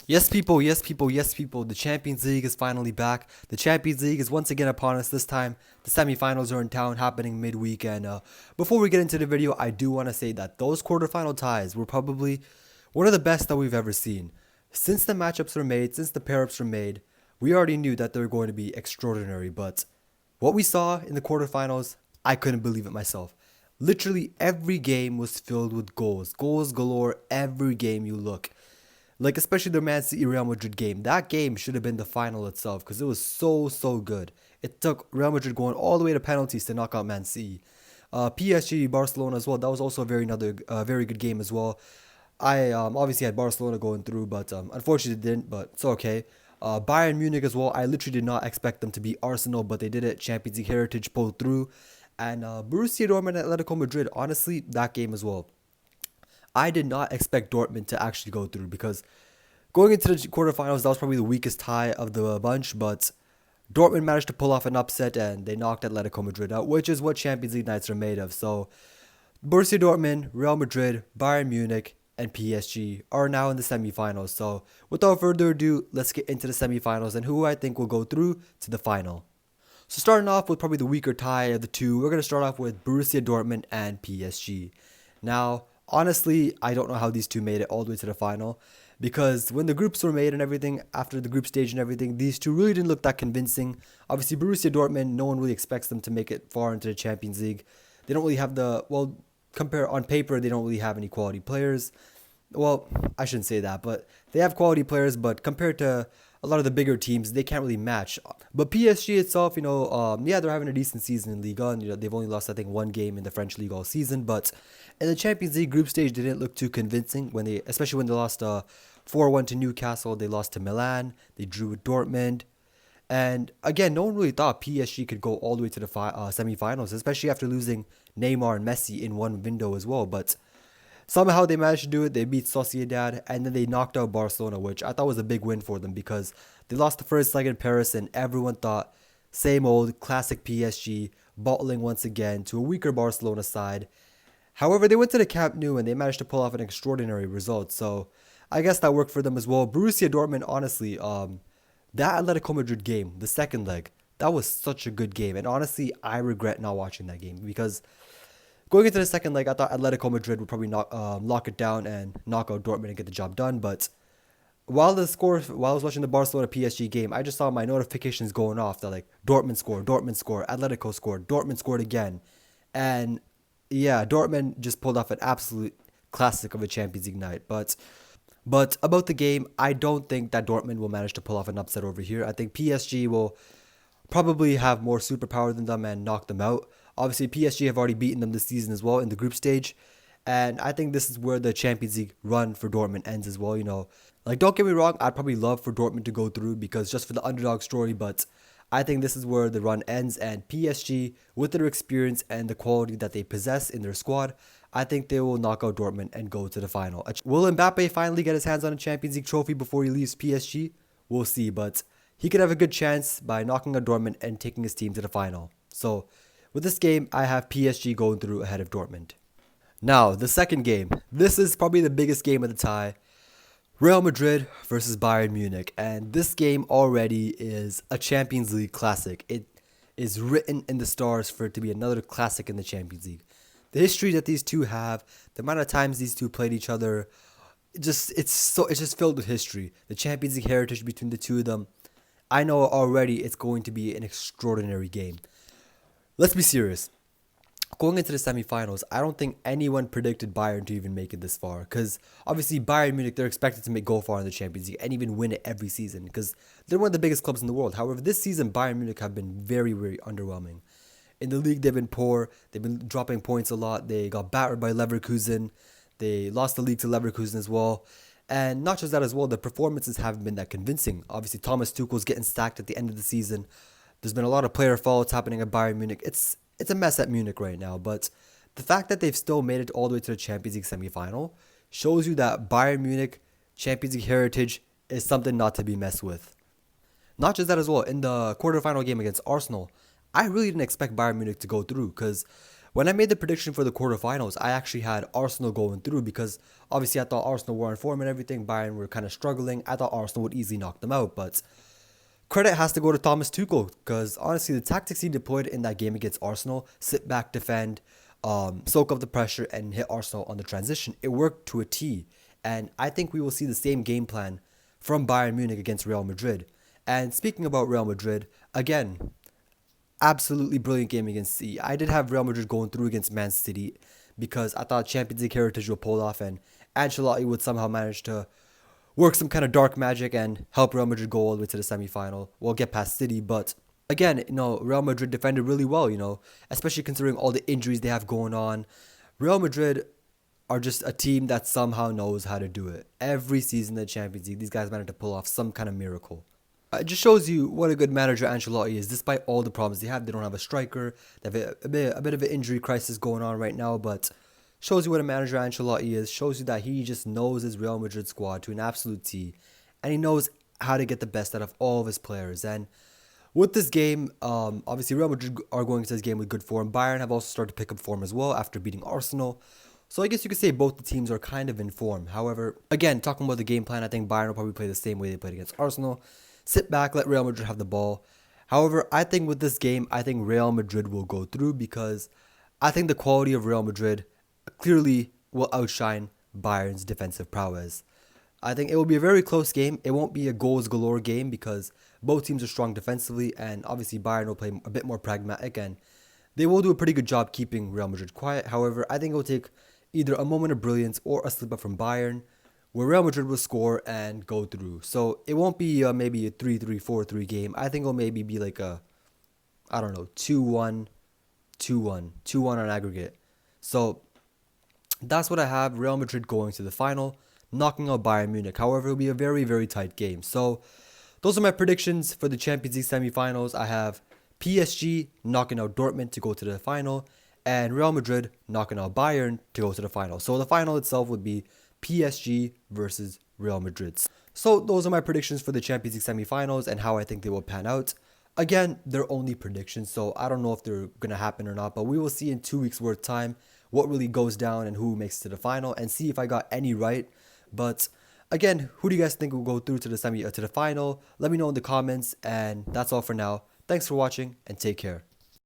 Yes, people, yes, people, yes, people. The Champions League is finally back. The Champions League is once again upon us. This time, the semifinals are in town, happening midweek. And before we get into the video, I do want to say that those quarterfinal ties were probably one of the best that we've ever seen. Since the matchups were made, since the pair-ups were made, we already knew that they were going to be extraordinary. But what we saw in the quarterfinals, I couldn't believe it myself. Literally every game was filled with goals. Goals galore every game you look. Like, especially the Man City Real Madrid game. That game should have been the final itself because it was so good. It took Real Madrid going all the way to penalties to knock out Man City. PSG Barcelona as well. That was also a very good game as well. I obviously had Barcelona going through, but unfortunately didn't. But it's okay. Bayern Munich as well. I literally did not expect them to beat Arsenal, but they did it. Champions League heritage pulled through, and Borussia Dortmund Atletico Madrid. Honestly, that game as well. I did not expect Dortmund to actually go through because going into the quarterfinals, that was probably the weakest tie of the bunch, but Dortmund managed to pull off an upset and they knocked Atletico Madrid out, which is what Champions League nights are made of. So, Borussia Dortmund, Real Madrid, Bayern Munich, and PSG are now in the semifinals. So, without further ado, let's get into the semifinals and who I think will go through to the final. So, starting off with probably the weaker tie of the two, we're going to start off with Borussia Dortmund and PSG. Now, honestly, I don't know how these two made it all the way to the final because when the groups were made and everything, after the group stage and everything, these two really didn't look that convincing. Obviously, Borussia Dortmund, no one really expects them to make it far into the Champions League. They don't really have compare on paper, they don't really have any quality players. Well, I shouldn't say that, but they have quality players, but compared to a lot of the bigger teams, they can't really match. But PSG itself, yeah, they're having a decent season in Ligue 1. They've only lost, I think, one game in the French league all season, but in the Champions League group stage, they didn't look too convincing especially when they lost 4-1 to Newcastle. They lost to Milan. They drew with Dortmund. And again, no one really thought PSG could go all the way to the semifinals, especially after losing Neymar and Messi in one window as well. But somehow they managed to do it. They beat Sociedad and then they knocked out Barcelona, which I thought was a big win for them because they lost the first leg in Paris and everyone thought same old classic PSG bottling once again to a weaker Barcelona side. However, they went to the Camp Nou and they managed to pull off an extraordinary result. So I guess that worked for them as well. Borussia Dortmund, honestly, that Atletico Madrid game, the second leg, that was such a good game. And honestly, I regret not watching that game because going into the second leg, I thought Atletico Madrid would probably lock it down and knock out Dortmund and get the job done. But while I was watching the Barcelona PSG game, I just saw my notifications going off that like Dortmund scored, Atletico scored, Dortmund scored again, and yeah, Dortmund just pulled off an absolute classic of a Champions League night. But about the game, I don't think that Dortmund will manage to pull off an upset over here. I think PSG will probably have more superpower than them and knock them out. Obviously, PSG have already beaten them this season as well in the group stage. And I think this is where the Champions League run for Dortmund ends as well. Like, don't get me wrong, I'd probably love for Dortmund to go through because just for the underdog story, but I think this is where the run ends. And PSG, with their experience and the quality that they possess in their squad, I think they will knock out Dortmund and go to the final. Will Mbappe finally get his hands on a Champions League trophy before he leaves PSG? We'll see, but he could have a good chance by knocking out Dortmund and taking his team to the final. So, with this game, I have PSG going through ahead of Dortmund. Now, the second game. This is probably the biggest game of the tie. Real Madrid versus Bayern Munich. And this game already is a Champions League classic. It is written in the stars for it to be another classic in the Champions League. The history that these two have, the amount of times these two played each other, it's just filled with history. The Champions League heritage between the two of them. I know already it's going to be an extraordinary game. Let's be serious. Going into the semifinals, I don't think anyone predicted Bayern to even make it this far. Because obviously Bayern Munich, they're expected to go far in the Champions League and even win it every season. Because they're one of the biggest clubs in the world. However, this season Bayern Munich have been very underwhelming. In the league, they've been poor. They've been dropping points a lot. They got battered by Leverkusen. They lost the league to Leverkusen as well. And not just that as well, the performances haven't been that convincing. Obviously, Thomas Tuchel's getting stacked at the end of the season. There's been a lot of player faults happening at Bayern Munich. It's a mess at Munich right now. But the fact that they've still made it all the way to the Champions League semifinal shows you that Bayern Munich Champions League heritage is something not to be messed with. Not just that as well, in the quarterfinal game against Arsenal, I really didn't expect Bayern Munich to go through because When I made the prediction for the quarterfinals, I actually had Arsenal going through because obviously I thought Arsenal were in form and everything. Bayern were kind of struggling. I thought Arsenal would easily knock them out, but credit has to go to Thomas Tuchel because honestly, the tactics he deployed in that game against Arsenal, sit back, defend, soak up the pressure, and hit Arsenal on the transition, it worked to a T. And I think we will see the same game plan from Bayern Munich against Real Madrid. And speaking about Real Madrid, again, absolutely brilliant game against City. I did have Real Madrid going through against Man City because I thought Champions League heritage would pull off and Ancelotti would somehow manage to work some kind of dark magic and help Real Madrid go all the way to the semi-final. We'll get past City, but again, Real Madrid defended really well, especially considering all the injuries they have going on. Real Madrid are just a team that somehow knows how to do it. Every season in the Champions League, these guys manage to pull off some kind of miracle. It just shows you what a good manager Ancelotti is. Despite all the problems they have, they don't have a striker. They have a bit of an injury crisis going on right now, but shows you what a manager Ancelotti is. Shows you that he just knows his Real Madrid squad to an absolute T, and he knows how to get the best out of all of his players. And with this game, obviously Real Madrid are going into this game with good form. Bayern have also started to pick up form as well after beating Arsenal. So I guess you could say both the teams are kind of in form. However, again, talking about the game plan, I think Bayern will probably play the same way they played against Arsenal. Sit back, let Real Madrid have the ball. However, I think with this game, I think Real Madrid will go through because I think the quality of Real Madrid clearly will outshine Bayern's defensive prowess. I think it will be a very close game. It won't be a goals galore game because both teams are strong defensively, and obviously Bayern will play a bit more pragmatic and they will do a pretty good job keeping Real Madrid quiet. However, I think it will take either a moment of brilliance or a slip up from Bayern where Real Madrid will score and go through. So it won't be maybe a 3-3, 4-3 game. I think it'll maybe be like a, I don't know, 2-1, 2-1, 2-1 on aggregate. So that's what I have. Real Madrid going to the final, knocking out Bayern Munich. However, it'll be a very, very tight game. So those are my predictions for the Champions League semifinals. I have PSG knocking out Dortmund to go to the final, and Real Madrid knocking out Bayern to go to the final. So the final itself would be PSG versus Real Madrid. So those are my predictions for the Champions League semifinals and how I think they will pan out. Again, they're only predictions, so I don't know if they're going to happen or not, but we will see in 2 weeks worth time what really goes down and who makes it to the final and see if I got any right. But again, who do you guys think will go through to the final? Let me know in the comments, and that's all for now. Thanks for watching and take care.